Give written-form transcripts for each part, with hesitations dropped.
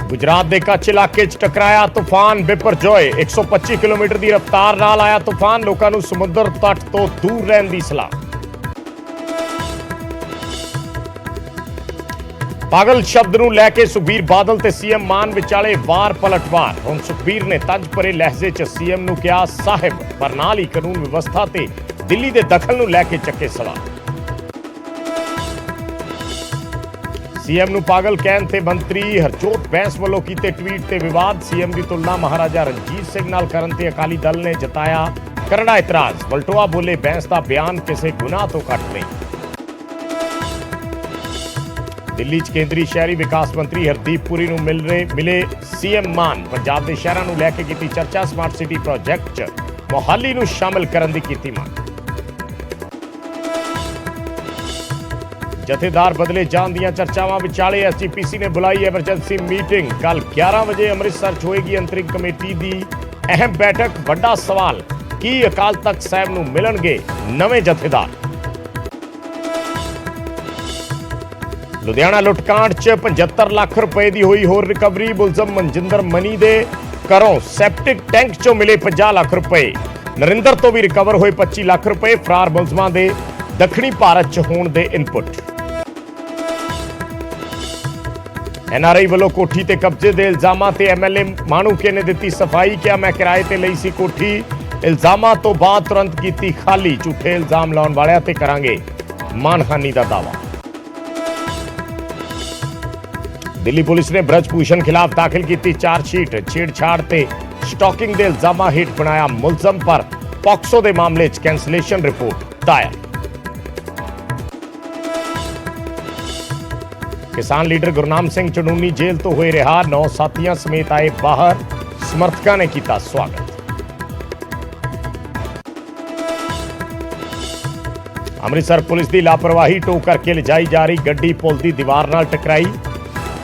गुजरात के कच्छ इलाके च टकराया तूफान बिपरजॉय 125 किलोमीटर की रफ्तार नाल आया तूफान। लोगों को समुद्र तट तो दूर रहने की सलाह। पागल शब्द नूं लैके सुखबीर बादल ते सीएम मान विचाले वार पलटवार। हुण सुखबीर ने तंज भरे लहजे च सीएम नूं कहा साहिब, पर नाल ही कानून व्यवस्था ते दिल्ली के दखल नूं लैके चक्के सवाल। सीएम नूं पागल कहण ते मंत्री हरजोत बैंस वल्लों कीते ट्वीट ते विवाद। सीएम की तुलना महाराजा रणजीत सिंह नाल करन ते अकाली दल ने जताया करड़ा इतराज। वलटोआ बोले बैंस का बयान किसी गुनाह तो घट नहीं। दिल्ली च केंद्रीय शहरी विकास मंत्री हरदीप पुरी नूं मिले सीएम मान। पंजाब के शहरों नूं लैके कीती चर्चा। स्मार्ट सिटी प्रोजेक्ट च मोहाली नूं शामिल करन दी कीती मांग। जथेदार बदले जाण दीआं चर्चावां विचाले एसजीपीसी ने बुलाई एमरजेंसी मीटिंग। कल 11 बजे अमृतसर च होएगी अंतरिम कमेटी की अहम बैठक। वड्डा सवाल की अकाल तख्त साहिब नूं मिलणगे नवे जथेदार। लुधियाना लुटकांड च 75 लाख रुपए की हुई होर रिकवरी। मुलजम मनजिंदर मनी दे घरों सैप्टिक टैंक चों मिले 50 लाख रुपए। नरिंदर तो भी रिकवर होए 25 लाख रुपए। फरार मुलजमां दे दक्षिणी भारत च होण दे इनपुट। एनआरआई वालों कोठी ते कब्जे के इल्जामां ते एमएलए माणूके ने दी सफाई। क्या मैं किराए ते लई सी कोठी। इल्जामां तो बाद तुरंत की खाली। झूठे इल्जाम लाउण वालियां ते करांगे मानहानि का दावा। दिल्ली पुलिस ने ब्रजभूषण खिलाफ दाखिल की चार्जशीट। छेड़छाड़ ते स्टॉकिंग के इल्जामां हेठ बनाया मुलजम, पर पॉक्सो के मामले च कैंसलेशन रिपोर्ट दायर। किसान लीडर गुरनाम सिंह चनूनी जेल तो हुए रिहा। 9 साथियों समेत आए बाहर। समर्थकों ने किया स्वागत। अमृतसर पुलिस की लापरवाही टो करके लिजाई जा रही गड्डी पुल की दीवार नाल टकराई।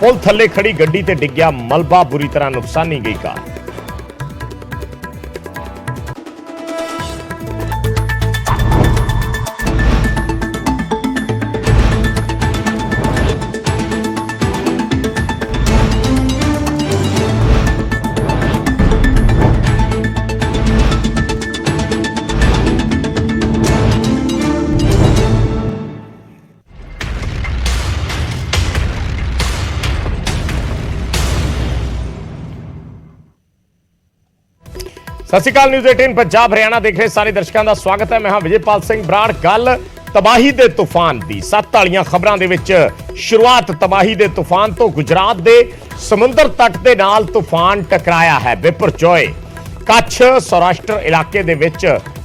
पुल थले खड़ी गड्डी ते डिग्या मलबा। बुरी तरह नुकसानी गई कार। सत श्री अकाल। न्यूज़ 18 पंजाब हरियाणा देख रहे सारे दर्शकों का स्वागत है। मैं हाँ विजयपाल सिंह बराड़। गल तबाही दे तूफान की। 7 वालियां खबरां दे विच शुरुआत तबाही दे तूफान तो। गुजरात दे समुद्र तट दे नाल तूफान टकराया है बिपरजॉय। कच्छ सौराष्ट्र इलाके दे विच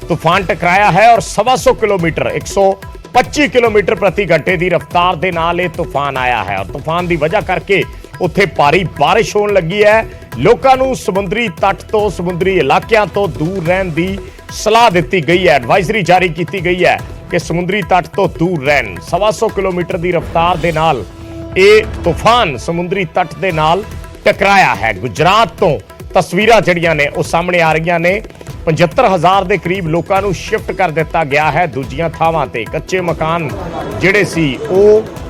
तूफान टकराया है और 125 किलोमीटर 125 किलोमीटर प्रति घंटे की रफ्तार दे नाल ये तूफान आया है। और तूफान की वजह करके उत्थे भारी बारिश होने लगी है। लोगों को समुद्री तट तो समुद्री इलाकों तो दूर रहने की सलाह दी गई है। एडवाइजरी जारी की गई है कि समुद्री तट तो दूर रहन। 125 किलोमीटर की रफ्तार दे नाल ये तूफान समुद्री तट दे नाल टकराया है। गुजरात तो तस्वीरां जड़ियां ने वो सामने आ रही ने। 75,000 के करीब लोगों को शिफ्ट कर दिता गया है दूजियां थावां ते। कच्चे मकान जिहड़े सी वो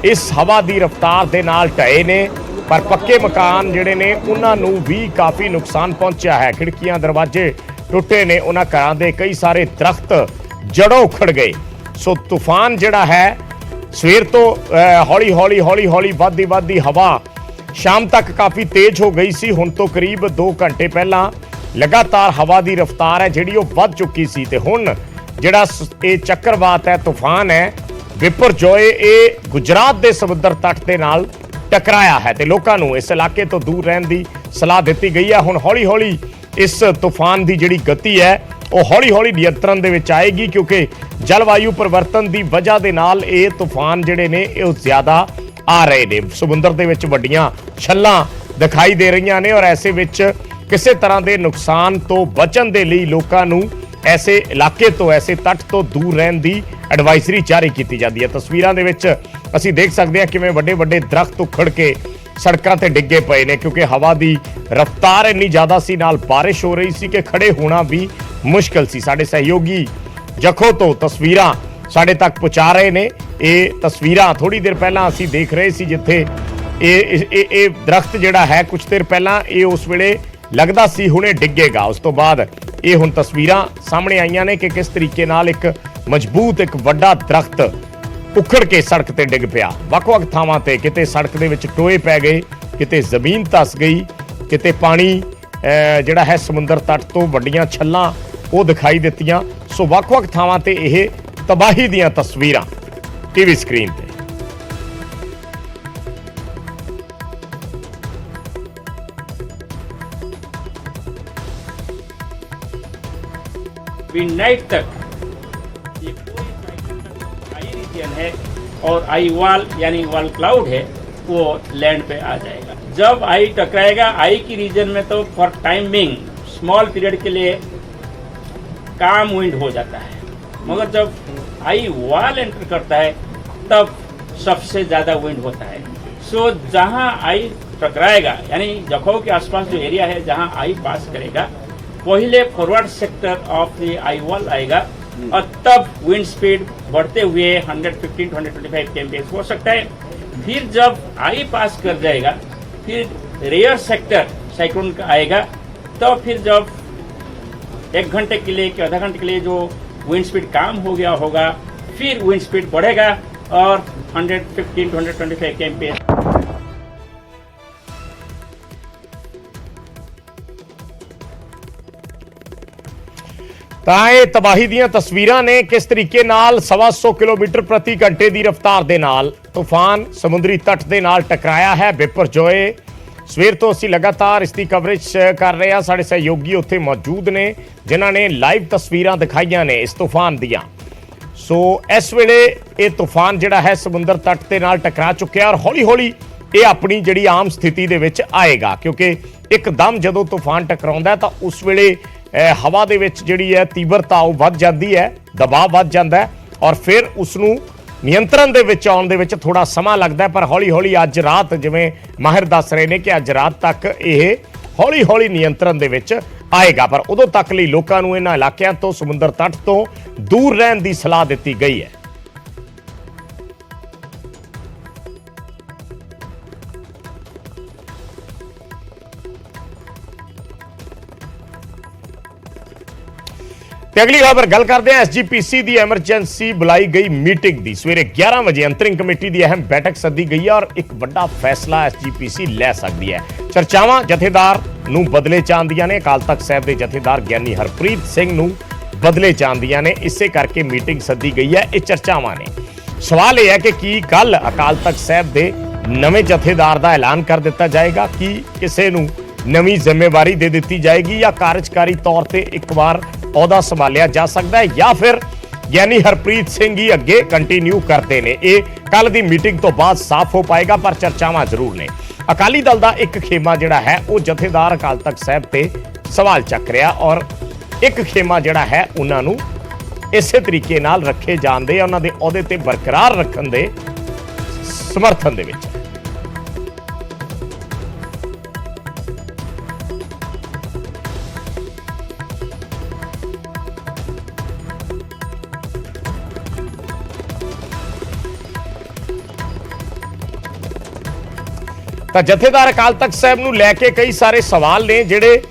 इस हवा की रफ्तार दे नाल ढहे ने, पर पक्के मकान जिहड़े ने उन्होंने भी काफ़ी नुकसान पहुंचा है। खिड़कियां दरवाजे टुटे ने। उन्हां घरां दे कई सारे दरख्त जड़ों उखड़ गए। सो तूफान जिहड़ा है सवेर तो हौली हौली हौली हौली वधदी हवा शाम तक काफ़ी तेज हो गई सी। हुण तो करीब 2 घंटे पहला लगातार हवा की रफ्तार है जिहड़ी वो वध चुकी सी। ते हुण जिहड़ा ये चक्रवात है तूफान है बिपरजॉय ये गुजरात के समुद्र तट के नाल टकराया है। तो लोगों को इस इलाके तो दूर रहने की सलाह दी गई है। हुण हौली हौली इस तूफान की जिहड़ी गति है वो हौली हौली नियंत्रण दे विच आएगी, क्योंकि जलवायु परिवर्तन की वजह के नाल ये तूफान जिहड़े ने वो ज़्यादा आ रहे ने। समुद्र दे विच वड्डियां छल्लां दिखाई दे रही ने और ऐसे विच किसी तरह के नुकसान तो बचन के लिए लोगों को ऐसे इलाके तो ऐसे तट तो दूर रहने की एडवाइजरी जारी की जाती है। तस्वीरों के विच असीं देख सकते हैं किवें वड्डे वड्डे दरख्त उखड़ के सड़कों ते डिगे पे ने, क्योंकि हवा की रफ्तार इन्नी ज़्यादा सी, नाल बारिश हो रही सी कि खड़े होना भी मुश्किल सी। साडे सहयोगी जखो तो तस्वीरां साडे तक पहुँचा रहे ने। ये तस्वीरां थोड़ी देर पहला असीं देख रहे सी जिथे ਇਹ ਦਰਖਤ ਜਿਹੜਾ ਹੈ ਕੁਝ ਦੇਰ ਪਹਿਲਾਂ ਇਹ ਉਸ ਵੇਲੇ ਲੱਗਦਾ ਸੀ ਹੁਣੇ ਡਿੱਗੇਗਾ। ਉਸ ਤੋਂ ਬਾਅਦ ਇਹ ਹੁਣ ਤਸਵੀਰਾਂ ਸਾਹਮਣੇ ਆਈਆਂ ਨੇ ਕਿ ਕਿਸ ਤਰੀਕੇ ਨਾਲ ਇੱਕ ਮਜ਼ਬੂਤ ਇੱਕ ਵੱਡਾ ਦਰਖਤ ਉਖੜ ਕੇ ਸੜਕ ਤੇ ਡਿੱਗ ਪਿਆ। ਵੱਖ-ਵੱਖ ਥਾਵਾਂ ਤੇ ਕਿਤੇ ਸੜਕ ਦੇ ਵਿੱਚ ਟੋਏ ਪੈ ਗਏ, ਕਿਤੇ ਜ਼ਮੀਨ ਧਸ ਗਈ, ਕਿਤੇ ਪਾਣੀ ਜਿਹੜਾ ਹੈ ਸਮੁੰਦਰ ਤੱਟ ਤੋਂ ਵੱਡੀਆਂ ਛੱਲਾਂ ਉਹ ਦਿਖਾਈ ਦਿੱਤੀਆਂ। ਸੋ ਵੱਖ-ਵੱਖ ਥਾਵਾਂ ਤੇ ਇਹ ਤਬਾਹੀ ਦੀਆਂ ਤਸਵੀਰਾਂ ਟੀਵੀ ਸਕਰੀਨ ਤੇ। नाइट तक ये पूरी साइकिल तक आई रीजन है और आई वॉल यानी वॉल क्लाउड है वो लैंड पे आ जाएगा। जब आई टकराएगा आई की रीजन में तो फॉर टाइमिंग स्मॉल पीरियड के लिए काम विंड हो जाता है, मगर जब आई वॉल एंटर करता है तब सबसे ज़्यादा विंड होता है। सो जहाँ आई टकराएगा यानी जखौ के आसपास जो एरिया है जहाँ आई पास करेगा पहले forward sector of the eye wall आएगा और तब विंड स्पीड बढ़ते हुए 115 to 125 kmph हो सकता है। फिर जब आई पास कर जाएगा फिर रेयर सेक्टर साइक्लोन का आएगा, तो फिर जब 1 घंटे के लिए कि आधा घंटे के लिए जो विंड स्पीड कम हो गया होगा फिर विंड स्पीड बढ़ेगा और 115 to 125 kmph। ਤਾਂ ਇਹ ਤਬਾਹੀ ਦੀਆਂ ਤਸਵੀਰਾਂ ਨੇ ਕਿਸ ਤਰੀਕੇ ਨਾਲ 125 ਕਿਲੋਮੀਟਰ ਪ੍ਰਤੀ ਘੰਟੇ ਦੀ ਰਫ਼ਤਾਰ ਦੇ ਨਾਲ ਤੂਫਾਨ ਸਮੁੰਦਰੀ ਤੱਟ ਦੇ ਨਾਲ ਟਕਰਾਇਆ ਹੈ। ਬਿਪਰਜੋਏ ਸਵੇਰ ਤੋਂ ਅਸੀਂ ਲਗਾਤਾਰ ਇਸ ਦੀ ਕਵਰੇਜ ਕਰ ਰਹੇ ਹਾਂ। ਸਾਡੇ ਸਹਿਯੋਗੀ ਉੱਥੇ ਮੌਜੂਦ ਨੇ ਜਿਨ੍ਹਾਂ ਨੇ ਲਾਈਵ ਤਸਵੀਰਾਂ ਦਿਖਾਈਆਂ ਨੇ ਇਸ ਤੂਫਾਨ ਦੀਆਂ। ਸੋ ਇਸ ਵੇਲੇ ਇਹ ਤੂਫਾਨ ਜਿਹੜਾ ਹੈ ਸਮੁੰਦਰ ਤੱਟ ਦੇ ਨਾਲ ਟਕਰਾ ਚੁੱਕਿਆ ਔਰ ਹੌਲੀ ਹੌਲੀ ਇਹ ਆਪਣੀ ਜਿਹੜੀ ਆਮ ਸਥਿਤੀ ਦੇ ਵਿੱਚ ਆਏਗਾ, ਕਿਉਂਕਿ ਇੱਕਦਮ ਜਦੋਂ ਤੂਫਾਨ ਟਕਰਾਉਂਦਾ ਤਾਂ ਉਸ ਵੇਲੇ ਹਵਾ ਦੇ ਵਿੱਚ ਜਿਹੜੀ ਹੈ ਤੀਬਰਤਾ ਉਹ ਵੱਧ ਜਾਂਦੀ ਹੈ, ਦਬਾਅ ਵੱਧ ਜਾਂਦਾ ਹੈ ਔਰ ਫਿਰ ਉਸ ਨੂੰ ਨਿਯੰਤਰਣ ਦੇ ਵਿੱਚ ਆਉਣ ਦੇ ਵਿੱਚ ਥੋੜਾ ਸਮਾਂ ਲੱਗਦਾ। ਪਰ ਹੌਲੀ ਹੌਲੀ ਅੱਜ ਰਾਤ ਜਿਵੇਂ ਮਾਹਿਰ ਦੱਸ ਰਹੇ ਨੇ ਕਿ ਅੱਜ ਰਾਤ ਤੱਕ ਇਹ ਹੌਲੀ ਹੌਲੀ ਨਿਯੰਤਰਣ ਦੇ ਵਿੱਚ ਆਏਗਾ, ਪਰ ਉਦੋਂ ਤੱਕ ਲਈ ਲੋਕਾਂ ਨੂੰ ਇਹਨਾਂ ਇਲਾਕਿਆਂ ਤੋਂ ਸਮੁੰਦਰ ਤੱਟ ਤੋਂ ਦੂਰ ਰਹਿਣ ਦੀ ਸਲਾਹ ਦਿੱਤੀ ਗਈ ਹੈ। ਤੇ ਅਗਲੀ ਖਬਰ ਗੱਲ ਕਰਦੇ ਹਾਂ ਐਸਜੀਪੀਸੀ ਦੀ ਐਮਰਜੈਂਸੀ ਬੁਲਾਈ ਗਈ ਮੀਟਿੰਗ ਦੀ। ਸਵੇਰੇ 11 ਵਜੇ ਅੰਤਰਿੰਗ ਕਮੇਟੀ ਦੀ ਅਹਿਮ ਬੈਠਕ ਸੱਦੀ ਗਈ ਹੈ ਔਰ ਇੱਕ ਵੱਡਾ ਫੈਸਲਾ ਐਸਜੀਪੀਸੀ ਲੈ ਸਕਦੀ ਹੈ। ਚਰਚਾਵਾਂ ਜਥੇਦਾਰ ਨੂੰ ਬਦਲੇ ਚਾਹੁੰਦੀਆਂ ਨੇ, ਅਕਾਲ ਤਖਤ ਸਾਹਿਬ ਦੇ ਜਥੇਦਾਰ ਗਿਆਨੀ ਹਰਪ੍ਰੀਤ ਸਿੰਘ ਨੂੰ ਬਦਲੇ ਚਾਹੁੰਦੀਆਂ ਨੇ, ਇਸੇ ਕਰਕੇ ਮੀਟਿੰਗ ਸੱਦੀ ਗਈ ਹੈ। ਇਹ ਚਰਚਾਵਾਂ ਨੇ। ਸਵਾਲ ਇਹ ਹੈ ਕਿ ਕੀ ਕੱਲ ਅਕਾਲ ਤਖਤ ਸਾਹਿਬ ਦੇ ਨਵੇਂ ਜਥੇਦਾਰ ਦਾ ਐਲਾਨ ਕਰ ਦਿੱਤਾ ਜਾਏਗਾ, ਕਿ ਕਿਸੇ ਨੂੰ ਨਵੀਂ ਜ਼ਿੰਮੇਵਾਰੀ ਦੇ ਦਿੱਤੀ ਜਾਏਗੀ ਜਾਂ ਕਾਰਜਕਾਰੀ ਤੌਰ ਤੇ ਇੱਕ ਵਾਰ ਅਹੁਦਾ ਸੰਭਾਲਿਆ ਜਾ ਸਕਦਾ ਹੈ ਜਾਂ ਫਿਰ ਗਿਆਨੀ ਹਰਪ੍ਰੀਤ ਸਿੰਘ ਹੀ ਅੱਗੇ ਕੰਟੀਨਿਊ ਕਰਦੇ ਨੇ। ਇਹ ਕੱਲ ਦੀ ਮੀਟਿੰਗ ਤੋਂ ਬਾਅਦ ਸਾਫ਼ ਹੋ ਪਾਏਗਾ, ਪਰ ਚਰਚਾਵਾਂ ਜ਼ਰੂਰ ਨੇ। ਅਕਾਲੀ ਦਲ ਦਾ ਇੱਕ ਖੇਮਾ ਜਿਹੜਾ ਹੈ ਉਹ ਜਥੇਦਾਰ ਅਕਾਲ ਤਖਤ ਸਾਹਿਬ ਤੇ ਸਵਾਲ ਚੱਕ ਰਿਹਾ ਔਰ ਇੱਕ ਖੇਮਾ ਜਿਹੜਾ ਹੈ ਉਹਨਾਂ ਨੂੰ ਇਸੇ ਤਰੀਕੇ ਨਾਲ ਰੱਖੇ ਜਾਣ ਦੇ, ਉਹਨਾਂ ਦੇ ਅਹੁਦੇ ਤੇ ਬਰਕਰਾਰ ਰੱਖਣ ਦੇ ਸਮਰਥਨ ਦੇ ਵਿੱਚ। ਤਾਂ ਜਥੇਦਾਰ ਅਕਾਲ ਤਖਤ ਸਾਹਿਬ ਨੂੰ ਲੈ ਕੇ ਕਈ ਸਾਰੇ ਸਵਾਲ ਨੇ ਜਿਹੜੇ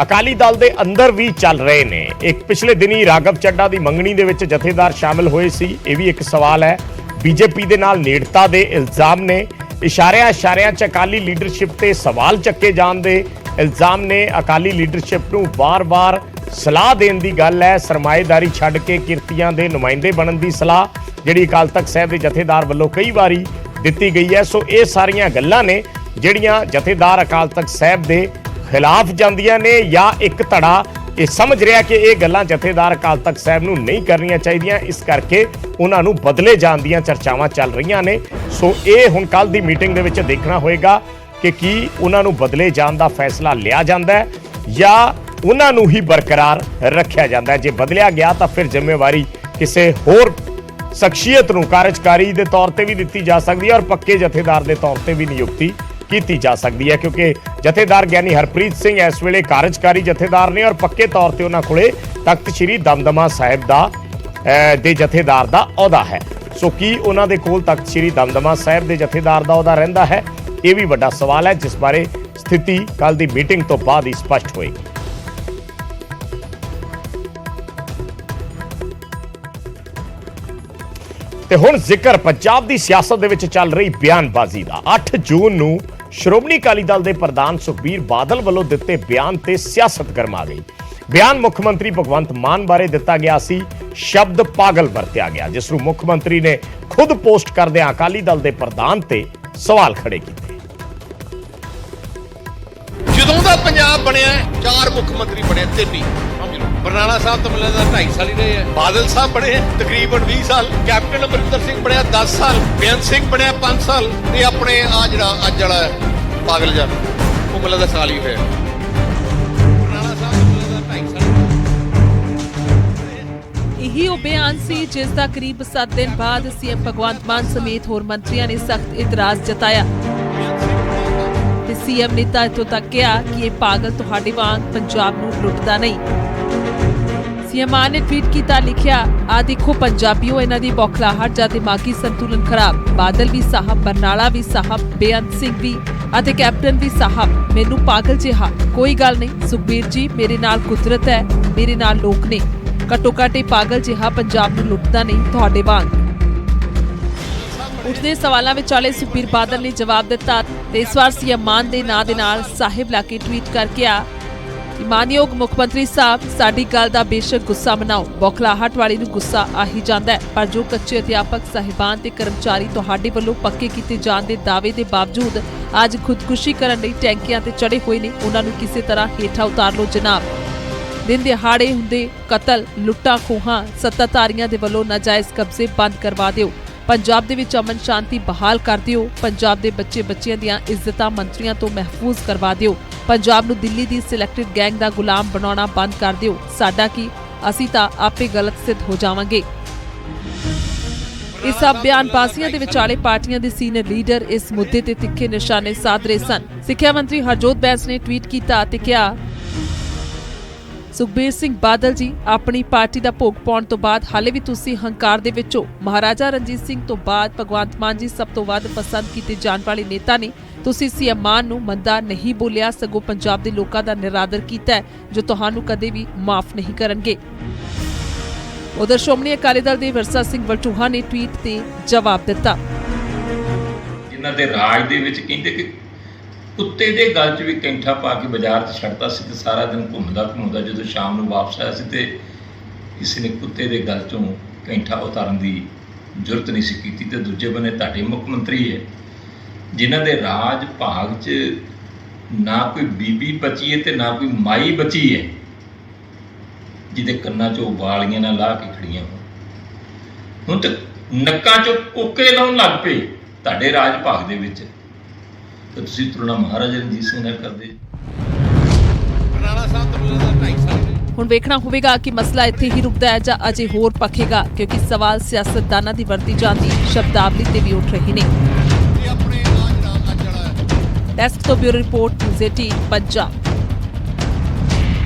ਅਕਾਲੀ ਦਲ ਦੇ ਅੰਦਰ ਵੀ ਚੱਲ ਰਹੇ ਨੇ। ਇੱਕ ਪਿਛਲੇ ਦਿਨੀ ਰਾਘਵ ਚੱਡਾ ਦੀ ਮੰਗਣੀ ਦੇ ਵਿੱਚ ਜਥੇਦਾਰ ਸ਼ਾਮਿਲ ਹੋਏ ਸੀ, ਇਹ ਵੀ ਇੱਕ ਸਵਾਲ ਹੈ। ਬੀਜੇਪੀ ਦੇ ਨਾਲ ਨੇੜਤਾ ਦੇ ਇਲਜ਼ਾਮ ਨੇ, ਇਸ਼ਾਰਿਆਂ 'ਚ ਅਕਾਲੀ ਲੀਡਰਸ਼ਿਪ ਤੇ ਸਵਾਲ ਚੱਕੇ ਜਾਣ ਦੇ ਇਲਜ਼ਾਮ ਨੇ। ਅਕਾਲੀ ਲੀਡਰਸ਼ਿਪ ਨੂੰ ਵਾਰ-ਵਾਰ ਸਲਾਹ ਦੇਣ ਦੀ ਗੱਲ ਹੈ, ਸਰਮਾਏਦਾਰੀ ਛੱਡ ਕੇ ਕਿਰਤੀਆਂ ਦੇ ਨੁਮਾਇੰਦੇ ਬਣਨ ਦੀ ਸਲਾਹ ਜਿਹੜੀ ਅਕਾਲ ਤਖਤ ਸਾਹਿਬ ਦੇ ਜਥੇਦਾਰ ਵੱਲੋਂ ਕਈ ਵਾਰੀ ਦਿੱਤੀ ਗਈ ਹੈ। ਸੋ ਇਹ ਸਾਰੀਆਂ ਗੱਲਾਂ ਨੇ ਜਿਹੜੀਆਂ ਜਥੇਦਾਰ ਅਕਾਲ ਤਖਤ ਸਾਹਿਬ ਦੇ ਖਿਲਾਫ ਜਾਂਦੀਆਂ ਨੇ ਜਾਂ ਇੱਕ ਧੜਾ ਇਹ ਸਮਝ ਰਿਹਾ ਕਿ ਇਹ ਗੱਲਾਂ ਜਥੇਦਾਰ ਅਕਾਲ ਤਖਤ ਸਾਹਿਬ ਨੂੰ ਨਹੀਂ ਕਰਨੀਆਂ ਚਾਹੀਦੀਆਂ, ਇਸ ਕਰਕੇ ਉਹਨਾਂ ਨੂੰ ਬਦਲੇ ਜਾਣ ਦੀਆਂ ਚਰਚਾਵਾਂ ਚੱਲ ਰਹੀਆਂ ਨੇ। ਸੋ ਇਹ ਹੁਣ ਕੱਲ ਦੀ ਮੀਟਿੰਗ ਦੇ ਵਿੱਚ ਦੇਖਣਾ ਹੋਏਗਾ ਕਿ ਕੀ ਉਹਨਾਂ ਨੂੰ ਬਦਲੇ ਜਾਣ ਦਾ ਫੈਸਲਾ ਲਿਆ ਜਾਂਦਾ ਹੈ ਜਾਂ ਉਹਨਾਂ ਨੂੰ ਹੀ ਬਰਕਰਾਰ ਰੱਖਿਆ ਜਾਂਦਾ ਹੈ। ਜੇ ਬਦਲਿਆ ਗਿਆ ਤਾਂ ਫਿਰ ਜ਼ਿੰਮੇਵਾਰੀ ਕਿਸੇ ਹੋਰ ਸ਼ਖਸੀਅਤ ਨੂੰ ਕਾਰਜਕਾਰੀ ਦੇ ਤੌਰ ਤੇ ਵੀ ਦਿੱਤੀ ਜਾ ਸਕਦੀ ਹੈ ਔਰ ਪੱਕੇ ਜਥੇਦਾਰ ਦੇ ਤੌਰ ਤੇ ਵੀ ਨਿਯੁਕਤੀ ਕੀਤੀ ਜਾ ਸਕਦੀ ਹੈ, ਕਿਉਂਕਿ ਜਥੇਦਾਰ ਗਿਆਨੀ ਹਰਪ੍ਰੀਤ ਸਿੰਘ ਇਸ ਵੇਲੇ ਕਾਰਜਕਾਰੀ ਜਥੇਦਾਰ ਨੇ ਔਰ ਪੱਕੇ ਤੌਰ ਤੇ ਉਹਨਾਂ ਕੋਲੇ ਤਖਤ ਸ੍ਰੀ ਦਮਦਮਾ ਸਾਹਿਬ ਦਾ ਦੇ ਜਥੇਦਾਰ ਦਾ ਅਹੁਦਾ ਹੈ। ਸੋ ਕੀ ਉਹਨਾਂ ਦੇ ਕੋਲ ਤਖਤ ਸ੍ਰੀ ਦਮਦਮਾ ਸਾਹਿਬ ਦੇ ਜਥੇਦਾਰ ਦਾ ਅਹੁਦਾ ਰਹਿੰਦਾ ਹੈ ਇਹ ਵੀ ਵੱਡਾ ਸਵਾਲ ਹੈ, ਜਿਸ ਬਾਰੇ ਸਥਿਤੀ ਕੱਲ ਦੀ ਮੀਟਿੰਗ ਤੋਂ ਬਾਅਦ ਹੀ ਸਪਸ਼ਟ ਹੋਏਗੀ। ਤੇ ਹੁਣ ਜ਼ਿਕਰ ਪੰਜਾਬ ਦੀ ਸਿਆਸਤ ਦੇ ਵਿੱਚ ਚੱਲ ਰਹੀ ਬਿਆਨਬਾਜ਼ੀ ਦਾ। 8 ਜੂਨ ਨੂੰ ਸ਼੍ਰੋਮਣੀ ਅਕਾਲੀ ਦਲ ਦੇ ਪ੍ਰਧਾਨ ਸੁਖਬੀਰ ਬਾਦਲ ਵੱਲੋਂ ਦਿੱਤੇ ਬਿਆਨ ਤੇ ਸਿਆਸਤ ਗਰਮਾ ਗਈ। ਬਿਆਨ ਮੁੱਖ ਮੰਤਰੀ ਭਗਵੰਤ ਮਾਨ ਬਾਰੇ ਦਿੱਤਾ ਗਿਆ ਸੀ, ਸ਼ਬਦ ਪਾਗਲ ਵਰਤਿਆ ਗਿਆ, ਜਿਸ ਨੂੰ ਮੁੱਖ ਮੰਤਰੀ ਨੇ ਖੁਦ ਪੋਸਟ ਕਰਦਿਆਂ ਅਕਾਲੀ ਦਲ ਦੇ ਪ੍ਰਧਾਨ ਤੇ ਸਵਾਲ ਖੜੇ ਕੀਤੇ। ਜਦੋਂ ਦਾ ਪੰਜਾਬ ਬਣਿਆ 4 ਮੁੱਖ ਮੰਤਰੀ ਬਣੇ, 3 ਹੀ ਸਮਝ ਲਓ। ਬਰਨਾਲਾ ਸਾਹਿਬ ਤਾਂ ਮੈਨੂੰ ਲੱਗਦਾ 2.5 ਸਾਲ ਹੀ ਰਹੇ ਆ। ਬਾਦਲ ਸਾਹਿਬ ਬਣੇ ਤਕਰੀਬਨ 20 ਸਾਲ, ਕੈਪਟਨ ਅਮਰਿੰਦਰ ਸਿੰਘ ਬਣਿਆ 10 ਸਾਲ, ਬੇਅੰਤ ਸਿੰਘ ਬਣਿਆ 5 ਸਾਲ, ਤੇ ਆਪਣੇ ਆ ਜਿਹੜਾ ਅੱਜ ਵਾਲਾ ਪਾਗਲ ਜਨ ਉਹ ਮੈਨੂੰ ਲੱਗਦਾ ਸਾਲ ਹੀ ਹੋਇਆ। ਬਰਨਾਲਾ ਸਾਹਿਬ ਤਾਂ ਮੈਨੂੰ ਲੱਗਦਾ 2.5 ਸਾਲ। ਇਹੀ ਉਹ ਬਿਆਨ ਸੀ ਜਿਸ ਦਾ ਕਰੀਬ 7 ਦਿਨ ਬਾਅਦ ਸੀਐਮ ਭਗਵੰਤ ਮਾਨ ਸਮੇਤ ਹੋਰ ਮੰਤਰੀਆਂ ਨੇ ਸਖਤ ਇਤਰਾਜ਼ ਜਤਾਇਆ। ਤੇ ਸੀਐਮ ਨੇ ਤਾਂ ਇੱਥੋਂ ਤੱਕ ਕਿਹਾ ਕਿ ਇਹ ਪਾਗਲ ਤੁਹਾਡੇ ਵਾਂਗ ਪੰਜਾਬ ਨੂੰ ਲੁੱਟਦਾ ਨਹੀਂ। ਸੀਐਮ ਮਾਨ ਨੇ ਟਵੀਟ ਕੀਤਾ, ਲਿਖਿਆ, ਆ ਦੇਖੋ ਪੰਜਾਬੀਓ, ਇਹਨਾਂ ਦੀ ਬੌਖਲਾਹਟ ਜਾਂ ਦਿਮਾਗੀ ਸੰਤੁਲਨ ਖਰਾਬ। ਬਾਦਲ ਵੀ ਸਾਹਬ, ਬਰਨਾਲਾ ਵੀ ਸਾਹਬ, ਬੇਅੰਤ ਸਿੰਘ ਵੀ ਅਤੇ ਕੈਪਟਨ ਵੀ ਸਾਹਬ। ਮੈਨੂੰ ਪਾਗਲ ਜਿਹਾ ਕੋਈ ਗੱਲ ਨਹੀਂ। ਸੁਖਬੀਰ ਜੀ, ਮੇਰੇ ਨਾਲ ਕੁਦਰਤ ਹੈ, ਮੇਰੇ ਨਾਲ ਲੋਕ ਨੇ। ਘੱਟੋ ਘੱਟ ਇਹ ਪਾਗਲ ਜਿਹਾ ਪੰਜਾਬ ਨੂੰ ਲੁੱਟਦਾ ਨਹੀਂ ਤੁਹਾਡੇ ਵਾਂਗ। ਉੱਠਦੇ ਸਵਾਲਾਂ ਵਿਚਾਲੇ ਸੁਖਬੀਰ ਬਾਦਲ ਨੇ ਜਵਾਬ ਦਿੱਤਾ ਤੇ ਇਸ ਵਾਰ ਸੀਐਮ ਮਾਨ ਦੇ ਨਾਂ ਦੇ ਨਾਲ ਸਾਹਿਬ ਲਾ ਕੇ ਟਵੀਟ ਕਰਕੇ ਆ ਕਿ ਮਾਨਯੋਗ ਮੁੱਖ ਮੰਤਰੀ ਸਾਹਿਬ, ਸਾਡੀ ਗੱਲ ਦਾ ਬੇਸ਼ੱਕ ਗੁੱਸਾ ਮਨਾਓ, ਬੌਖਲਾਹਟ ਵਾਲੀ ਨੂੰ ਗੁੱਸਾ ਆ ਹੀ ਜਾਂਦਾ ਹੈ, ਪਰ ਜੋ ਕੱਚੇ ਅਧਿਆਪਕ ਸਾਹਿਬਾਨ ਤੇ ਕਰਮਚਾਰੀ ਤੁਹਾਡੇ ਵੱਲੋਂ ਪੱਕੇ ਕੀਤੇ ਜਾਣ ਦੇ ਦਾਅਵੇ ਦੇ ਬਾਵਜੂਦ ਅੱਜ ਖੁਦਕੁਸ਼ੀ ਕਰਨ ਲਈ ਟੈਂਕੀਆਂ ਤੇ ਚੜੇ ਹੋਏ ਨੇ, ਉਹਨਾਂ ਨੂੰ ਕਿਸੇ ਤਰ੍ਹਾਂ ਹੇਠਾਂ ਉਤਾਰ ਲਓ ਜਨਾਬ। ਦਿਨ ਦਿਹਾੜੇ ਹੁੰਦੇ ਕਤਲ, ਲੁੱਟਾਂ ਖੋਹਾਂ ਸੱਤਾਧਾਰੀਆਂ ਦੇ ਵੱਲੋਂ ਨਾਜਾਇਜ਼ ਕਬਜ਼ੇ ਬੰਦ ਕਰਵਾ ਦਿਓ। ਪੰਜਾਬ ਦੇ ਵਿੱਚ ਅਮਨ ਸ਼ਾਂਤੀ ਬਹਾਲ ਕਰ ਦਿਓ। ਪੰਜਾਬ ਦੇ ਬੱਚਿਆਂ ਦੀਆਂ ਇੱਜ਼ਤਾਂ ਮੰਤਰੀਆਂ ਤੋਂ ਮਹਿਫੂਜ਼ ਕਰਵਾ ਦਿਓ। ਪੰਜਾਬ ਨੂੰ ਦਿੱਲੀ ਦੀ ਸਿਲੈਕਟਡ ਗੈਂਗ ਦਾ ਗੁਲਾਮ ਬਣਾਉਣਾ ਬੰਦ ਕਰ ਦਿਓ। ਸਾਡਾ ਕੀ, ਅਸੀਂ ਤਾਂ ਆਪੇ ਗਲਤ ਸਿੱਧ ਹੋ ਜਾਵਾਂਗੇ। ਇਸ ਸਭ ਬਿਆਨਬਾਜ਼ੀਆਂ ਦੇ ਵਿਚਾਲੇ ਪਾਰਟੀਆਂ ਦੇ ਸੀਨੀਅਰ ਲੀਡਰ ਇਸ ਮੁੱਦੇ ਤੇ ਤਿੱਖੇ ਨਿਸ਼ਾਨੇ ਸਾਧ ਰਹੇ ਸਨ। ਸਿੱਖਿਆ ਮੰਤਰੀ ਹਰਜੋਤ ਬੈਂਸ ਨੇ ਟਵੀਟ ਕੀਤਾ ਤੇ ਕਿਹਾ, ਸੁਖਬੀਰ ਸਿੰਘ ਬਾਦਲ ਜੀ, ਆਪਣੀ ਪਾਰਟੀ ਦਾ ਭੋਗ ਪਾਉਣ ਤੋਂ ਬਾਅਦ ਹਾਲੇ ਵੀ ਤੁਸੀਂ ਹੰਕਾਰ ਦੇ ਵਿੱਚ ਹੋ। ਮਹਾਰਾਜਾ ਰਣਜੀਤ ਸਿੰਘ ਤੋਂ ਬਾਅਦ ਭਗਵੰਤ ਮਾਨ ਜੀ ਸਭ ਤੋਂ ਵੱਧ ਪਸੰਦ ਕੀਤੇ ਜਾਣ ਵਾਲੇ ਨੇਤਾ ਨੇ। ਤੁਸੀਂ ਸੀਐਮ ਮਾਨ ਨੂੰ ਮੰਦਾ ਨਹੀਂ ਬੋਲਿਆ, ਸਗੋਂ ਪੰਜਾਬ ਦੇ ਲੋਕਾਂ ਦਾ ਨਿਰਾਦਰ ਕੀਤਾ ਜੋ ਤੁਹਾਨੂੰ ਕਦੇ ਵੀ ਮਾਫ ਨਹੀਂ ਕਰਨਗੇ। ਉਧਰ ਸ਼੍ਰੋਮਣੀ ਅਕਾਲੀ ਦਲ ਦੇ ਵਿਰਸਾ ਸਿੰਘ ਵਲਟੂਹਾ ਨੇ ਟਵੀਟ ਤੇ ਜਵਾਬ ਦਿੱਤਾ, ਜਿਨ੍ਹਾਂ ਦੇ ਰਾਜ ਦੇ ਵਿੱਚ ਕਹਿੰਦੇ ਕਿ ਕੁੱਤੇ ਦੇ ਗਲ 'ਚ ਵੀ ਕੈਂਠਾ ਪਾ ਕੇ ਬਾਜ਼ਾਰ 'ਚ ਛੱਡਦਾ ਸੀ ਤੇ ਸਾਰਾ ਦਿਨ ਘੁੰਮਦਾ ਜਦੋਂ ਸ਼ਾਮ ਨੂੰ ਵਾਪਸ ਆਇਆ ਸੀ ਤੇ ਕਿਸੇ ਨੇ ਕੁੱਤੇ ਦੇ ਗਲ 'ਚੋਂ ਕੈਂਠਾ ਉਤਾਰਨ ਦੀ ਜ਼ਰੂਰਤ ਨਹੀਂ ਸੀ ਕੀਤੀ। ਤੇ ਦੂਜੇ ਬੰਨੇ ਤੁਹਾਡੇ ਮੁੱਖ ਮੰਤਰੀ ਹੈ ਜਿਨ੍ਹਾਂ ਦੇ ਰਾਜ ਭਾਗ 'ਚ ਨਾ ਕੋਈ ਬੀਬੀ ਬਚੀ ਹੈ ਤੇ ਨਾ ਕੋਈ ਮਾਈ ਬਚੀ ਹੈ, ਜਿਹਦੇ ਕੰਨਾਂ 'ਚੋਂ ਵਾਲੀਆਂ ਨਾਲ ਲਾ ਕੇ ਖੜੀਆਂ ਹੁਣ ਤੇ ਨੱਕਾਂ 'ਚੋਂ ਕੋਕੇ ਲਾਉਣ ਲੱਗ ਪਏ ਤੁਹਾਡੇ ਰਾਜ ਭਾਗ ਦੇ ਵਿੱਚ। ਤੇ ਤੁਸੀਂ ਤੁਲਨਾ ਮਹਾਰਾਜਾ ਰਣਜੀਤ ਸਿੰਘ ਨਾਲ ਕਰਦੇ। ਬਰਨਾਲਾ ਸਾਹਿਬ ਤਾਂ ਮੈਨੂੰ ਲੱਗਦਾ 2.5 ਸਾਲ। ਹੁਣ ਵੇਖਣਾ ਹੋਵੇਗਾ ਕਿ ਮਸਲਾ ਇੱਥੇ ਹੀ ਰੁਕਦਾ ਹੈ ਜਾਂ ਅਜੇ ਹੋਰ ਪੱਖੇਗਾ, ਕਿਉਂਕਿ ਸਵਾਲ ਸਿਆਸਤਦਾਨਾਂ ਦੀ ਵਰਤੀ ਜਾਂਦੀ ਸ਼ਬਦਾਵਲੀ ਤੇ ਵੀ ਉੱਠ ਰਹੇ ਨੇ। ਡੈਸਕ ਤੋਂ ਬਿਊਰੋ ਰਿਪੋਰਟ, ਨਿਊਜ਼ 18 ਪੰਜਾਬ।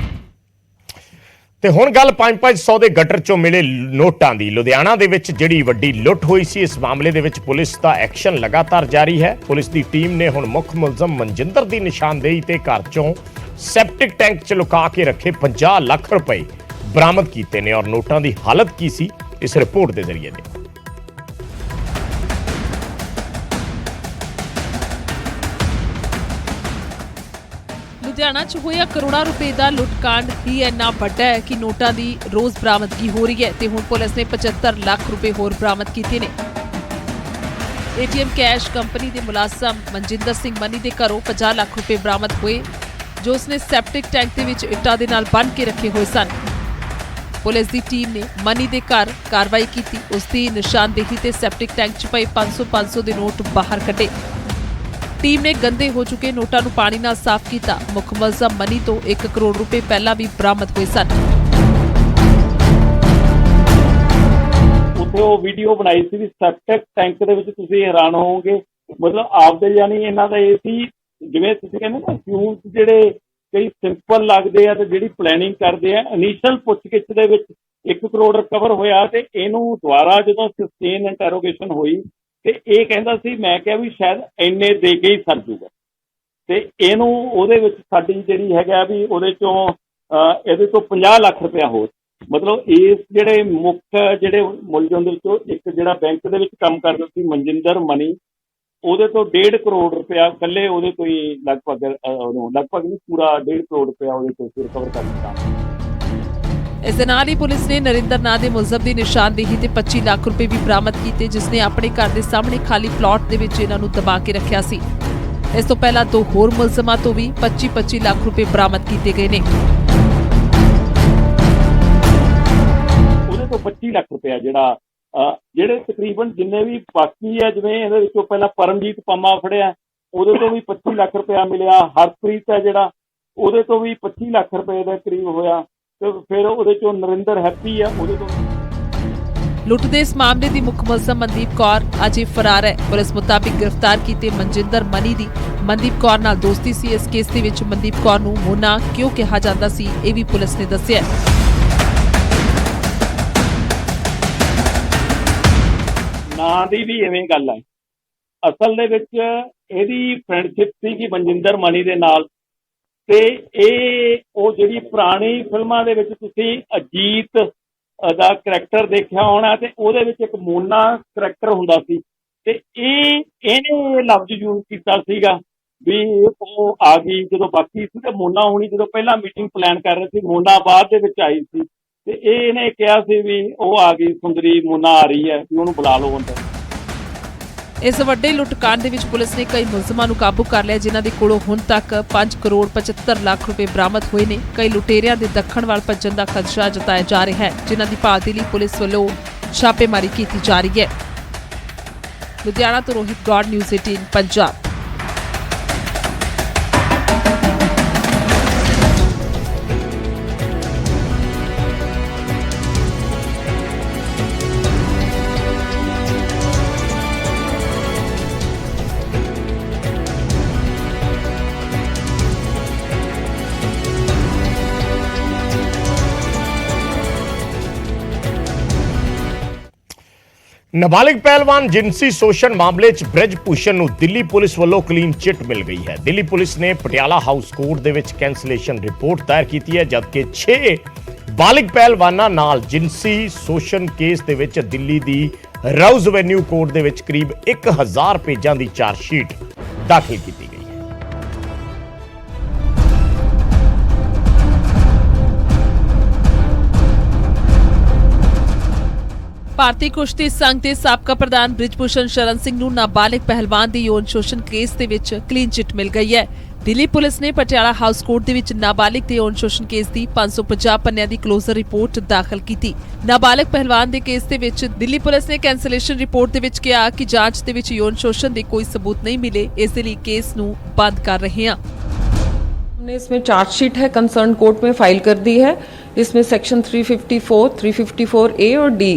ਤੇ ਹੁਣ ਗੱਲ 5-500 ਦੇ ਗਟਰ ਚੋਂ ਮਿਲੇ ਨੋਟਾਂ ਦੀ। ਲੁਧਿਆਣਾ ਦੇ ਵਿੱਚ ਜਿਹੜੀ ਵੱਡੀ ਲੁੱਟ ਹੋਈ ਸੀ, ਇਸ ਮਾਮਲੇ ਦੇ ਵਿੱਚ ਪੁਲਿਸ ਦਾ ਐਕਸ਼ਨ ਲਗਾਤਾਰ ਜਾਰੀ ਹੈ। ਪੁਲਿਸ ਦੀ ਟੀਮ ਨੇ ਹੁਣ ਮੁੱਖ ਮੁਲਜ਼ਮ ਮਨਜਿੰਦਰ ਦੀ ਨਿਸ਼ਾਨਦੇਹੀ ਤੇ ਘਰ ਚੋਂ ਸੈਪਟਿਕ ਟੈਂਕ 'ਚ ਲੁਕਾ ਕੇ ਰੱਖੇ 50 ਲੱਖ ਰੁਪਏ ਬਰਾਮਦ ਕੀਤੇ ਨੇ। ਔਰ ਨੋਟਾਂ ਦੀ ਹਾਲਤ ਕੀ ਸੀ, ਇਸ ਰਿਪੋਰਟ ਦੇ ਜ਼ਰੀਏ ਦੇਖੋ। ਲੁਧਿਆਣਾ 'ਚ ਹੋਇਆ ਕਰੋੜਾਂ ਰੁਪਏ ਦਾ ਲੁੱਟਕਾਂਡ ਹੀ ਇੰਨਾ ਵੱਡਾ ਹੈ ਕਿ ਨੋਟਾਂ ਦੀ ਰੋਜ਼ ਬਰਾਮਦਗੀ ਹੋ ਰਹੀ ਹੈ ਤੇ ਹੁਣ ਪੁਲਿਸ ਨੇ 75 ਲੱਖ ਰੁਪਏ ਹੋਰ ਬਰਾਮਦ ਕੀਤੇ ਨੇ। ਏਟੀਐਮ ਕੈਸ਼ ਕੰਪਨੀ ਦੇ ਮੁਲਾਜ਼ਮ ਮਨਜਿੰਦਰ ਸਿੰਘ ਮਨੀ ਦੇ ਘਰੋਂ 50 ਲੱਖ ਰੁਪਏ ਬਰਾਮਦ ਹੋਏ, ਜੋ ਉਸਨੇ ਸੈਪਟਿਕ ਟੈਂਕ ਦੇ ਵਿੱਚ ਇੱਟਾਂ ਦੇ ਨਾਲ ਬੰਨ੍ਹ ਕੇ ਰੱਖੇ ਹੋਏ ਸਨ। ਪੁਲਿਸ ਦੀ ਟੀਮ ਨੇ ਮਨੀ ਦੇ ਘਰ ਕਾਰਵਾਈ ਕੀਤੀ। ਉਸ ਦੀ ਨਿਸ਼ਾਨਦੇਹੀ ਤੇ ਸੈਪਟਿਕ ਟੈਂਕ 'ਚ ਪਏ 500 ਦੇ ਨੋਟ ਬਾਹਰ ਕੱਢੇ। ਟੀਮ ਨੇ ਗੰਦੇ ਹੋ ਚੁੱਕੇ ਨੋਟਾਂ ਨੂੰ ਪਾਣੀ ਨਾਲ ਸਾਫ਼ ਕੀਤਾ। ਮੁੱਖ ਮੁਲਜ਼ਮ ਮਨੀ ਤੋਂ 1 ਕਰੋੜ ਰੁਪਏ ਪਹਿਲਾਂ ਵੀ ਬਰਾਮਦ ਹੋਏ ਸਨ। ਉੱਥੇ ਉਹ ਵੀਡੀਓ ਬਣਾਈ ਸੀ ਵੀ ਸੈਪਟਿਕ ਟੈਂਕ ਦੇ ਵਿੱਚ, ਤੁਸੀਂ ਹੈਰਾਨ ਹੋਵੋਗੇ, ਮਤਲਬ ਆਪਦੇ ਯਾਨੀ ਇਹਨਾਂ ਦਾ ਇਹ ਸੀ ਜਿਵੇਂ ਤੁਸੀਂ ਕਹਿੰਦੇ ਨਾ ਫਿਊਜ਼ ਜਿਹੜੇ ਕਈ ਸਿੰਪਲ ਲੱਗਦੇ ਆ ਤੇ ਜਿਹੜੀ ਪਲੈਨਿੰਗ ਕਰਦੇ ਆ। ਇਨੀਸ਼ੀਅਲ ਪੁੱਛਗਿੱਛ ਦੇ ਵਿੱਚ 1 ਕਰੋੜ ਰਿਕਵਰ ਹੋਇਆ ਤੇ ਇਹਨੂੰ ਦੁਬਾਰਾ ਜਦੋਂ ਸਸਟੇਨ ਇੰਟਰੋਗੇਸ਼ਨ ਹੋਈ ਤੇ ਇਹ ਕਹਿੰਦਾ ਸੀ, ਮੈਂ ਕਿਹਾ ਵੀ ਸ਼ਾਇਦ ਇੰਨੇ ਦੇ ਕੇ ਹੀ ਸਰ ਜੂਗਾ ਤੇ ਇਹਨੂੰ ਉਹਦੇ ਵਿੱਚ ਸਾਡੀ ਜਿਹੜੀ ਹੈਗਾ ਵੀ ਉਹਦੇ ਚੋਂ ਇਹਦੇ ਤੋਂ 50 ਲੱਖ ਰੁਪਇਆ ਹੋਰ, ਮਤਲਬ ਇਸ ਜਿਹੜੇ ਮੁੱਖ ਜਿਹੜੇ ਮੁਲਜ਼ਮ ਦੇ ਵਿੱਚੋਂ ਇੱਕ ਜਿਹੜਾ ਬੈਂਕ ਦੇ ਵਿੱਚ ਕੰਮ ਕਰਦਾ ਸੀ ਮਨਜਿੰਦਰ ਮਨੀ, ਉਹਦੇ ਤੋਂ 1.5 ਕਰੋੜ ਰੁਪਇਆ ਇਕੱਲੇ ਉਹਦੇ ਕੋਈ ਲਗਭਗ ਨਹੀਂ, ਪੂਰਾ 1.5 ਕਰੋੜ ਰੁਪਇਆ ਉਹਦੇ ਤੋਂ ਰਿਕਵਰ ਕਰ ਲਿੱਤਾ। ਇਸ ਦੇ ਨਾਲ ਹੀ ਪੁਲਿਸ ਨੇ ਨਰਿੰਦਰ ਨਾਂ ਦੇ ਮੁਲਜ਼ਮ ਦੀ ਨਿਸ਼ਾਨਦੇਹੀ ਤੇ 25 ਲੱਖ ਰੁਪਏ ਵੀ ਬਰਾਮਦ ਕੀਤੇ, ਜਿਸ ਨੇ ਆਪਣੇ ਘਰ ਦੇ ਸਾਹਮਣੇ ਖਾਲੀ ਪਲਾਟ ਦੇ ਵਿੱਚ ਇਹਨਾਂ ਨੂੰ ਦਬਾ ਕੇ ਰੱਖਿਆ ਸੀ। ਇਸ ਤੋਂ ਪਹਿਲਾਂ 2 ਹੋਰ ਮੁਲਜ਼ਮਾਂ ਤੋਂ ਵੀ 25-25 ਲੱਖ ਰੁਪਏ ਬਰਾਮਦ ਕੀਤੇ ਗਏ ਨੇ। ਉਹਦੇ ਤੋਂ 25 ਲੱਖ ਰੁਪਇਆ ਜਿਹੜੇ ਤਕਰੀਬਨ ਜਿੰਨੇ ਵੀ ਬਾਕੀ ਆ, ਜਿਵੇਂ ਇਹਦੇ ਵਿੱਚੋਂ ਪਹਿਲਾਂ ਪਰਮਜੀਤ ਪੰਮਾ ਫੜਿਆ, ਉਹਦੇ ਤੋਂ ਵੀ 25 ਲੱਖ ਰੁਪਇਆ ਮਿਲਿਆ। ਹਰਪ੍ਰੀਤ ਹੈ ਜਿਹੜਾ, ਉਹਦੇ ਤੋਂ ਵੀ 25 ਲੱਖ ਰੁਪਏ ਦੇ ਕਰੀਬ ਹੋਇਆ ਤੇ ਫਿਰ ਉਹਦੇ ਚੋਂ ਨਰਿੰਦਰ ਹੈਪੀ ਆ, ਉਹਦੇ ਤੋਂ। ਲੁੱਟ ਦੇ ਇਸ ਮਾਮਲੇ ਦੀ ਮੁੱਖ ਮੁਲਜ਼ਮ ਮਨਦੀਪ ਕੌਰ ਅਜੇ ਫਰਾਰ ਹੈ। ਪੁਲਿਸ ਮੁਤਾਬਿਕ ਗ੍ਰਿਫਤਾਰ ਕੀਤੇ ਮਨਜਿੰਦਰ ਮਨੀ ਦੀ ਮਨਦੀਪ ਕੌਰ ਨਾਲ ਦੋਸਤੀ ਸੀ। ਇਸ ਕੇਸ ਦੇ ਵਿੱਚ ਮਨਦੀਪ ਕੌਰ ਨੂੰ ਮੋਨਾ ਕਿਉਂ ਕਿਹਾ ਜਾਂਦਾ ਸੀ, ਇਹ ਵੀ ਪੁਲਿਸ ਨੇ ਦੱਸਿਆ। ਨਾਂ ਦੀ ਵੀ ਐਵੇਂ ਗੱਲ ਹੈ, ਅਸਲ ਦੇ ਵਿੱਚ ਇਹਦੀ ਫਰੈਂਡਸ਼ਿਪ ਸੀ ਕਿ ਮਨਜਿੰਦਰ ਮਨੀ ਦੇ ਨਾਲ, ਤੇ ਇਹ ਉਹ ਜਿਹੜੀ ਪੁਰਾਣੀ ਫਿਲਮਾਂ ਦੇ ਵਿੱਚ ਤੁਸੀਂ ਅਜੀਤ ਦਾ ਕਰੈਕਟਰ ਦੇਖਿਆ ਹੋਣਾ, ਤੇ ਉਹਦੇ ਵਿੱਚ ਇੱਕ ਮੋਨਾ ਕਰੈਕਟਰ ਹੁੰਦਾ ਸੀ, ਤੇ ਇਹਨੇ ਲਫ਼ਜ਼ ਯੂਜ਼ ਕੀਤਾ ਸੀਗਾ ਵੀ ਉਹ ਆ ਗਈ ਜਦੋਂ ਬਾਕੀ ਸੀ, ਤੇ ਮੋਨਾ ਹੋਣੀ ਜਦੋਂ ਪਹਿਲਾਂ ਮੀਟਿੰਗ ਪਲਾਨ ਕਰ ਰਹੇ ਸੀ, ਮੋਨਾ ਬਾਅਦ ਦੇ ਵਿੱਚ ਆਈ ਸੀ, ਤੇ ਇਹਨੇ ਕਿਹਾ ਸੀ ਵੀ ਉਹ ਆ ਗਈ ਸੁੰਦਰੀ ਮੋਨਾ ਆ ਰਹੀ ਹੈ ਵੀ ਉਹਨੂੰ ਬੁਲਾ ਲਓ ਅੰਦਰ। ਇਸ ਵੱਡੇ ਲੁੱਟਕਾਂਡ ਦੇ ਵਿੱਚ ਪੁਲਿਸ ਨੇ ਕਈ ਮੁਲਜ਼ਮਾਂ ਨੂੰ ਕਾਬੂ ਕਰ ਲਿਆ, ਜਿਨ੍ਹਾਂ ਦੇ ਕੋਲੋਂ ਹੁਣ ਤੱਕ 5 ਕਰੋੜ 75 ਲੱਖ ਰੁਪਏ ਬਰਾਮਦ ਹੋਏ ਨੇ। ਕਈ ਲੁਟੇਰਿਆਂ ਦੇ ਦੱਖਣ ਵੱਲ ਭੱਜਣ ਦਾ ਖਦਸ਼ਾ ਜਤਾਇਆ ਜਾ ਰਿਹਾ ਹੈ, ਜਿਨ੍ਹਾਂ ਦੀ ਭਾਲ ਦੇ ਲਈ ਪੁਲਿਸ ਵੱਲੋਂ ਛਾਪੇਮਾਰੀ ਕੀਤੀ ਜਾ ਰਹੀ ਹੈ। ਲੁਧਿਆਣਾ ਤੋਂ ਰੋਹਿਤ ਗੌੜ, ਨਿਊਜ਼ 18 ਪੰਜਾਬ। ਨਾਬਾਲਿਗ ਪਹਿਲਵਾਨ ਜਿਨਸੀ ਸ਼ੋਸ਼ਣ ਮਾਮਲੇ 'ਚ ਬ੍ਰਿਜ ਭੂਸ਼ਣ ਨੂੰ ਦਿੱਲੀ ਪੁਲਿਸ ਵੱਲੋਂ ਕਲੀਨ ਚਿੱਟ ਮਿਲ ਗਈ ਹੈ। ਦਿੱਲੀ ਪੁਲਿਸ ਨੇ ਪਟਿਆਲਾ ਹਾਊਸ ਕੋਰਟ ਦੇ ਵਿੱਚ ਕੈਂਸਲੇਸ਼ਨ ਰਿਪੋਰਟ ਦਾਇਰ ਕੀਤੀ ਹੈ, ਜਦਕਿ 6 ਬਾਲਿਗ ਪਹਿਲਵਾਨਾਂ ਨਾਲ ਜਿਨਸੀ ਸ਼ੋਸ਼ਣ ਕੇਸ ਦੇ ਵਿੱਚ ਦਿੱਲੀ ਦੀ ਰਾਉਜ਼ ਐਵੇਨਿਊ ਕੋਰਟ ਦੇ ਵਿੱਚ ਕਰੀਬ 1000 ਪੇਜਾਂ ਦੀ ਚਾਰਜਸ਼ੀਟ ਦਾਖਲ ਕੀਤੀ ਗਈ। ਭਾਰਤੀ ਕੁਸ਼ਤੀ ਸੰਘ ਦੇ ਸਾਬਕਾ ਪ੍ਰਧਾਨ ਬ੍ਰਿਜ ਭੂਸ਼ਣ ਸ਼ਰਨ ਸਿੰਘ ਨੂੰ ਨਾਬਾਲਿਗ ਪਹਿਲਵਾਨ ਦੀ ਯੌਨ ਸ਼ੋਸ਼ਣ ਕੇਸ ਦੇ ਵਿੱਚ ਕਲੀਨ ਚਿੱਟ ਮਿਲ ਗਈ ਹੈ। ਦਿੱਲੀ ਪੁਲਿਸ ਨੇ ਪਟਿਆਲਾ ਹਾਊਸ ਕੋਰਟ ਦੇ ਵਿੱਚ ਨਾਬਾਲਿਗ ਦੇ ਯੌਨ ਸ਼ੋਸ਼ਣ ਕੇਸ ਦੀ 550 ਪੰਨਿਆਂ ਦੀ ਕਲੋਜ਼ਰ ਰਿਪੋਰਟ ਦਾਖਲ ਕੀਤੀ। ਨਾਬਾਲਿਗ ਪਹਿਲਵਾਨ ਦੇ ਕੇਸ ਦੇ ਵਿੱਚ ਦਿੱਲੀ ਪੁਲਿਸ ਨੇ ਕੈਂਸਲੇਸ਼ਨ ਰਿਪੋਰਟ ਦੇ ਵਿੱਚ ਕਿਹਾ ਕਿ ਜਾਂਚ ਦੇ ਵਿੱਚ ਯੌਨ ਸ਼ੋਸ਼ਣ ਦੇ ਕੋਈ ਸਬੂਤ ਨਹੀਂ ਮਿਲੇ, ਇਸ ਦੇ ਲਈ ਕੇਸ ਨੂੰ ਬੰਦ ਕਰ ਰਹੇ ਹਾਂ। हमने इसमें चार्जशीट है कंसर्न कोर्ट में फाइल कर दी है। इसमें सेक्शन 354, 354A और D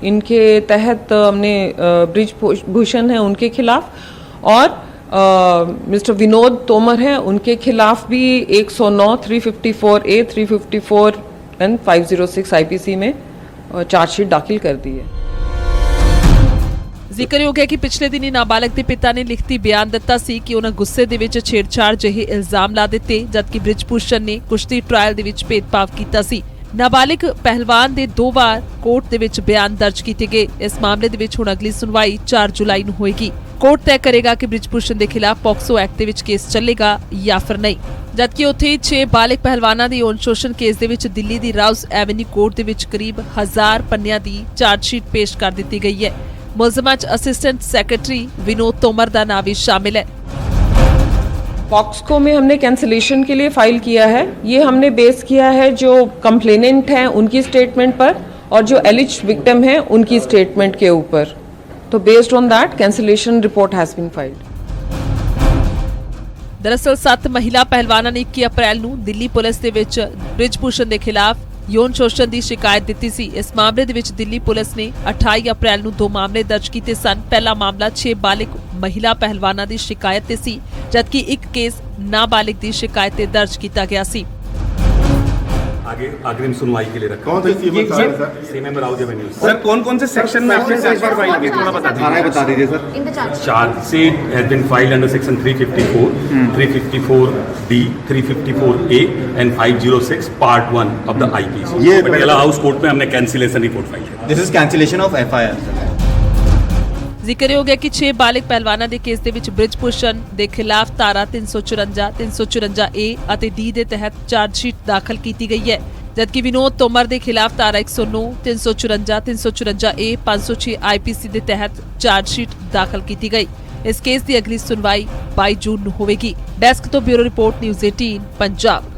इनके तहत हमने ब्रिज भूषण है उनके खिलाफ और मिस्टर विनोद तोमर हैं उनके खिलाफ भी 109, 354A, 354 एंड 506 IPC में चार्जशीट दाखिल कर दी है। ਜ਼ਿਕਰਯੋਗ ਹੈ ਕਿ ਪਿਛਲੇ ਦਿਨੀ ਨਾਬਾਲਗ ਦੇ ਪਿਤਾ ਨੇ ਲਿਖਤੀ ਬਿਆਨ ਦਿੱਤਾ ਸੀ ਕਿ ਉਹਨਾਂ ਗੁੱਸੇ ਦੇ ਵਿੱਚ ਛੇੜਛਾੜ ਜਿਹੇ ਇਲਜ਼ਾਮ ਲਾ ਦਿੱਤੇ, ਜਦਕਿ ਬ੍ਰਿਜ ਭੂਸ਼ਣ ਨੇ ਕੁਸ਼ਤੀ ਟ੍ਰਾਇਲ ਦੇ ਵਿੱਚ ਭੇਦਭਾਵ ਕੀਤਾ ਸੀ। ਨਾਬਾਲਿਗ ਪਹਿਲਵਾਨ ਦੇ 2 ਵਾਰ ਕੋਰਟ ਦੇ ਵਿੱਚ ਬਿਆਨ ਦਰਜ ਕੀਤੇ ਗਏ। ਇਸ ਮਾਮਲੇ ਦੇ ਵਿੱਚ ਹੁਣ ਅਗਲੀ ਸੁਣਵਾਈ 4 ਜੁਲਾਈ ਨੂੰ ਹੋਏਗੀ। ਕੋਰਟ ਤੈਅ ਕਰੇਗਾ ਕਿ ਬ੍ਰਿਜ ਭੂਸ਼ਣ ਦੇ ਖਿਲਾਫ ਪੋਕਸੋ ਐਕਟ ਦੇ ਵਿੱਚ ਕੇਸ ਚੱਲੇਗਾ ਜਾਂ ਫਿਰ ਨਹੀਂ। ਜਦਕਿ ਉੱਥੇ 6 ਬਾਲਿਗ ਪਹਿਲਵਾਨਾਂ ਦੀ ਯੌਨ ਸ਼ੋਸ਼ਣ ਕੇਸ ਦੇ ਵਿੱਚ ਦਿੱਲੀ ਦੀ ਰਾਉਜ਼ ਐਵੇਨਿਊ ਕੋਰਟ ਦੇ ਵਿੱਚ ਕਰੀਬ 1000 ਪੰਨਿਆਂ ਦੀ ਚਾਰਜਸ਼ੀਟ ਪੇਸ਼ ਕਰ ਦਿੱਤੀ ਗਈ ਹੈ। मुलजमा असिस्टेंट सेक्रेटरी विनोद तोमर का नाम भी शामिल है। पॉक्सको में हमने कैंसिलेशन के लिए फाइल किया है। ये हमने बेस किया है जो कंप्लेनेंट हैं उनकी स्टेटमेंट पर और जो एलिज्ड विक्टिम हैं उनकी स्टेटमेंट के ऊपर। तो based on that cancellation report has been filed. दरअसल 7 महिला पहलवानों ने 21 अप्रैल ਨੂੰ ਦਿੱਲੀ ਪੁਲਿਸ ਦੇ ਵਿੱਚ ਬ੍ਰਿਜ ਭੂਸ਼ਣ ਦੇ ਖਿਲਾਫ ਯੌਨ ਸ਼ੋਸ਼ਣ ਦੀ ਸ਼ਿਕਾਇਤ ਦਿੱਤੀ ਸੀ। ਇਸ ਮਾਮਲੇ ਦੇ ਵਿੱਚ ਦਿੱਲੀ ਪੁਲਿਸ ਨੇ 28 ਅਪ੍ਰੈਲ ਨੂੰ 2 ਮਾਮਲੇ ਦਰਜ ਕੀਤੇ ਸਨ। ਪਹਿਲਾ ਮਾਮਲਾ 6 ਬਾਲਿਗ ਮਹਿਲਾ ਪਹਿਲਵਾਨਾਂ ਦੀ ਸ਼ਿਕਾਇਤ ਤੇ ਸੀ, ਜਦਕਿ ਇੱਕ ਕੇਸ ਨਾਬਾਲਿਗ ਦੀ ਸ਼ਿਕਾਇਤ ਤੇ ਦਰਜ ਕੀਤਾ ਗਿਆ ਸੀ। आगे अग्रिम सुनवाई के लिए रखा। कौन सी सीमा बता रहे हैं sir? Same M Rouse Avenue. Sir कौन कौन से सेक्शन में आपने चार्जशीट फाइल की, थोड़ा बता दीजिए। धाराएं बता दीजिए sir. In the charge sheet. Chargesheet has been filed under section 354, 354D, 354A and 506 part 1 of the IPC. ये पटियाला हाउस कोर्ट में हमने कैंसिलेशन रिपोर्ट फाइल किया। This is cancellation of FIR. ਜ਼ਿਕਰਯੋਗ ਹੈ ਕਿ 6 ਬਾਲਿਗ ਪਹਿਲਵਾਨਾਂ ਦੇ ਕੇਸ ਦੇ ਵਿੱਚ ਬ੍ਰਿਜ ਭੂਸ਼ਣ ਦੇ ਖਿਲਾਫ ਧਾਰਾ 354, 354A ਅਤੇ D ਦੇ ਤਹਿਤ ਚਾਰਜਸ਼ੀਟ ਦਾਖਲ ਕੀਤੀ ਗਈ ਹੈ, ਜਦਕਿ ਵਿਨੋਦ ਤੋਮਰ ਦੇ ਖਿਲਾਫ ਧਾਰਾ 109, 354, 354A, 506 IPC ਦੇ ਤਹਿਤ ਚਾਰਜਸ਼ੀਟ ਦਾਖਲ ਕੀਤੀ ਗਈ। ਇਸ ਕੇਸ ਦੀ ਅਗਲੀ ਸੁਣਵਾਈ 22 ਜੂਨ ਨੂੰ ਹੋਵੇਗੀ। ਡੈਸਕ ਤੋਂ ਬਿਊਰੋ ਰਿਪੋਰਟ ਨਿਊਜ਼ 18 ਪੰਜਾਬ।